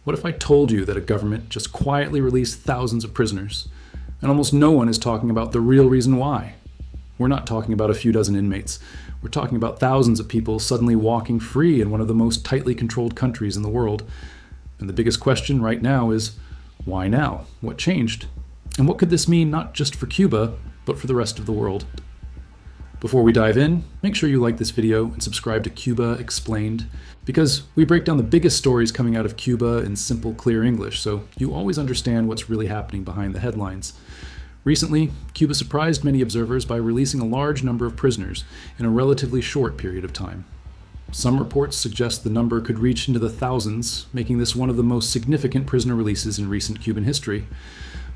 What if I told you that a government just quietly released thousands of prisoners, and almost no one is talking about the real reason why? We're not talking about a few dozen inmates. We're talking about thousands of people suddenly walking free in one of the most tightly controlled countries in the world. And the biggest question right now is, why now? What changed? And what could this mean not just for Cuba, but for the rest of the world? Before we dive in, make sure you like this video and subscribe to Cuba Explained, because we break down the biggest stories coming out of Cuba in simple, clear English, so you always understand what's really happening behind the headlines. Recently, Cuba surprised many observers by releasing a large number of prisoners in a relatively short period of time. Some reports suggest the number could reach into the thousands, making this one of the most significant prisoner releases in recent Cuban history.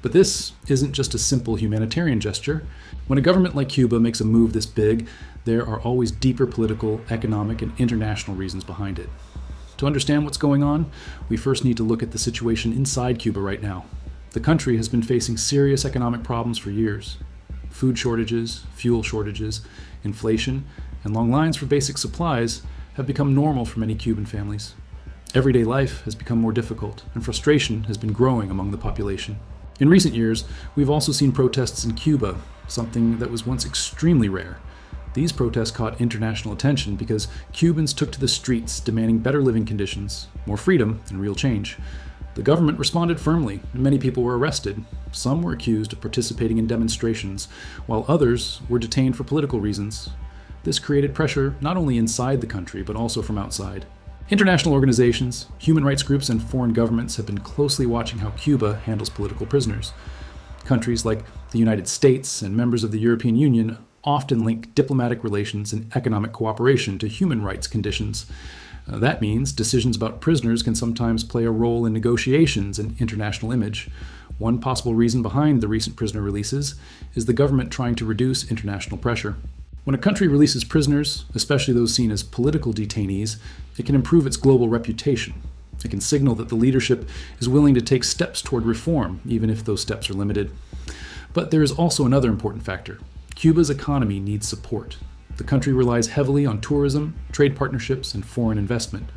But this isn't just a simple humanitarian gesture. When a government like Cuba makes a move this big, there are always deeper political, economic, and international reasons behind it. To understand what's going on, we first need to look at the situation inside Cuba right now. The country has been facing serious economic problems for years. Food shortages, fuel shortages, inflation, and long lines for basic supplies have become normal for many Cuban families. Everyday life has become more difficult, and frustration has been growing among the population. In recent years, we've also seen protests in Cuba, something that was once extremely rare. These protests caught international attention because Cubans took to the streets demanding better living conditions, more freedom, and real change. The government responded firmly, and many people were arrested. Some were accused of participating in demonstrations, while others were detained for political reasons. This created pressure not only inside the country, but also from outside. International organizations, human rights groups, and foreign governments have been closely watching how Cuba handles political prisoners. Countries like the United States and members of the European Union often link diplomatic relations and economic cooperation to human rights conditions. That means decisions about prisoners can sometimes play a role in negotiations and international image. One possible reason behind the recent prisoner releases is the government trying to reduce international pressure. When a country releases prisoners, especially those seen as political detainees, it can improve its global reputation. It can signal that the leadership is willing to take steps toward reform, even if those steps are limited. But there is also another important factor. Cuba's economy needs support. The country relies heavily on tourism, trade partnerships, and foreign investment.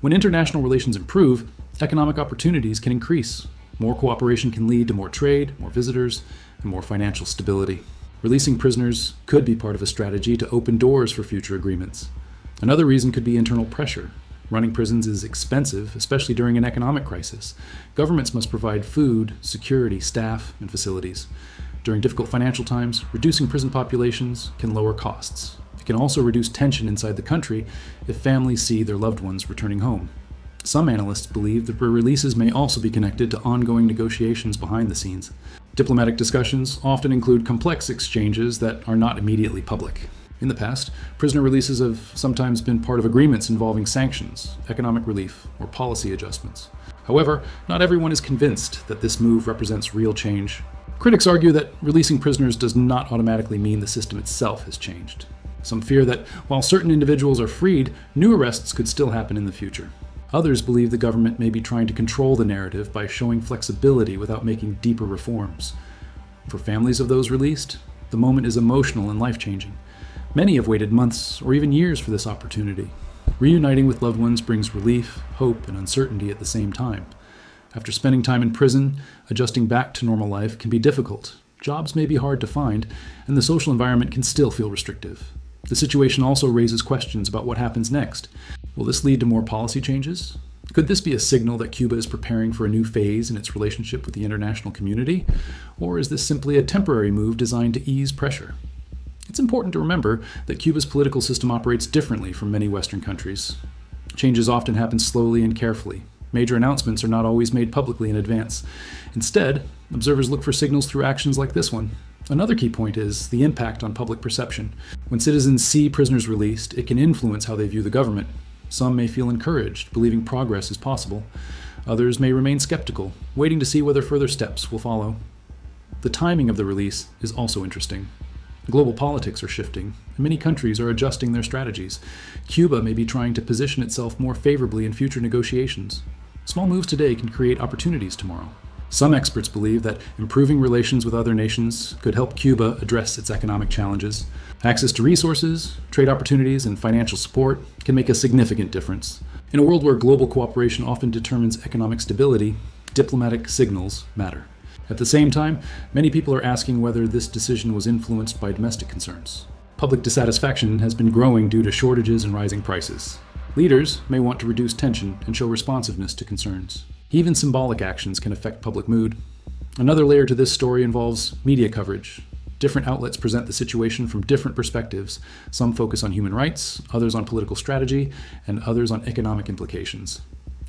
When international relations improve, economic opportunities can increase. More cooperation can lead to more trade, more visitors, and more financial stability. Releasing prisoners could be part of a strategy to open doors for future agreements. Another reason could be internal pressure. Running prisons is expensive, especially during an economic crisis. Governments must provide food, security, staff, and facilities. During difficult financial times, reducing prison populations can lower costs. It can also reduce tension inside the country if families see their loved ones returning home. Some analysts believe that the releases may also be connected to ongoing negotiations behind the scenes. Diplomatic discussions often include complex exchanges that are not immediately public. In the past, prisoner releases have sometimes been part of agreements involving sanctions, economic relief, or policy adjustments. However, not everyone is convinced that this move represents real change. Critics argue that releasing prisoners does not automatically mean the system itself has changed. Some fear that while certain individuals are freed, new arrests could still happen in the future. Others believe the government may be trying to control the narrative by showing flexibility without making deeper reforms. For families of those released, the moment is emotional and life-changing. Many have waited months or even years for this opportunity. Reuniting with loved ones brings relief, hope, and uncertainty at the same time. After spending time in prison, adjusting back to normal life can be difficult. Jobs may be hard to find, and the social environment can still feel restrictive. The situation also raises questions about what happens next. Will this lead to more policy changes? Could this be a signal that Cuba is preparing for a new phase in its relationship with the international community? Or is this simply a temporary move designed to ease pressure? It's important to remember that Cuba's political system operates differently from many Western countries. Changes often happen slowly and carefully. Major announcements are not always made publicly in advance. Instead, observers look for signals through actions like this one. Another key point is the impact on public perception. When citizens see prisoners released, it can influence how they view the government. Some may feel encouraged, believing progress is possible. Others may remain skeptical, waiting to see whether further steps will follow. The timing of the release is also interesting. Global politics are shifting, and many countries are adjusting their strategies. Cuba may be trying to position itself more favorably in future negotiations. Small moves today can create opportunities tomorrow. Some experts believe that improving relations with other nations could help Cuba address its economic challenges. Access to resources, trade opportunities, and financial support can make a significant difference. In a world where global cooperation often determines economic stability, diplomatic signals matter. At the same time, many people are asking whether this decision was influenced by domestic concerns. Public dissatisfaction has been growing due to shortages and rising prices. Leaders may want to reduce tension and show responsiveness to concerns. Even symbolic actions can affect public mood. Another layer to this story involves media coverage. Different outlets present the situation from different perspectives. Some focus on human rights, others on political strategy, and others on economic implications.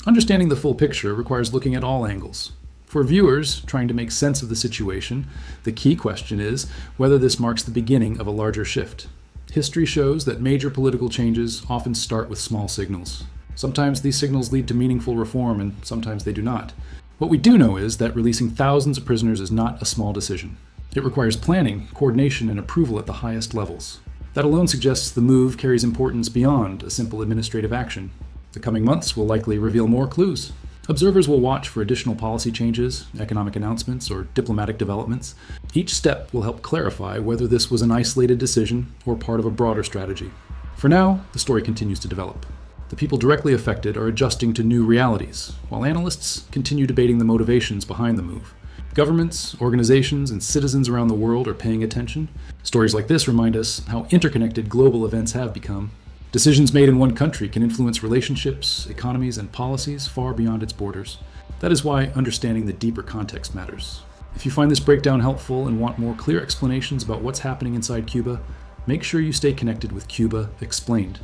Understanding the full picture requires looking at all angles. For viewers trying to make sense of the situation, the key question is whether this marks the beginning of a larger shift. History shows that major political changes often start with small signals. Sometimes these signals lead to meaningful reform, and sometimes they do not. What we do know is that releasing thousands of prisoners is not a small decision. It requires planning, coordination, and approval at the highest levels. That alone suggests the move carries importance beyond a simple administrative action. The coming months will likely reveal more clues. Observers will watch for additional policy changes, economic announcements, or diplomatic developments. Each step will help clarify whether this was an isolated decision or part of a broader strategy. For now, the story continues to develop. The people directly affected are adjusting to new realities, while analysts continue debating the motivations behind the move. Governments, organizations, and citizens around the world are paying attention. Stories like this remind us how interconnected global events have become. Decisions made in one country can influence relationships, economies, and policies far beyond its borders. That is why understanding the deeper context matters. If you find this breakdown helpful and want more clear explanations about what's happening inside Cuba, make sure you stay connected with Cuba Explained.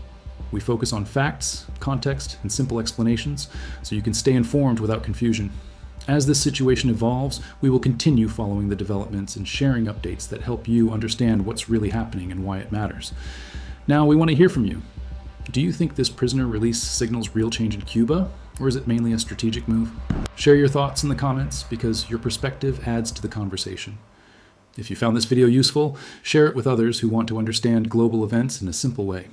We focus on facts, context, and simple explanations so you can stay informed without confusion. As this situation evolves, we will continue following the developments and sharing updates that help you understand what's really happening and why it matters. Now, we want to hear from you. Do you think this prisoner release signals real change in Cuba, or is it mainly a strategic move? Share your thoughts in the comments because your perspective adds to the conversation. If you found this video useful, share it with others who want to understand global events in a simple way.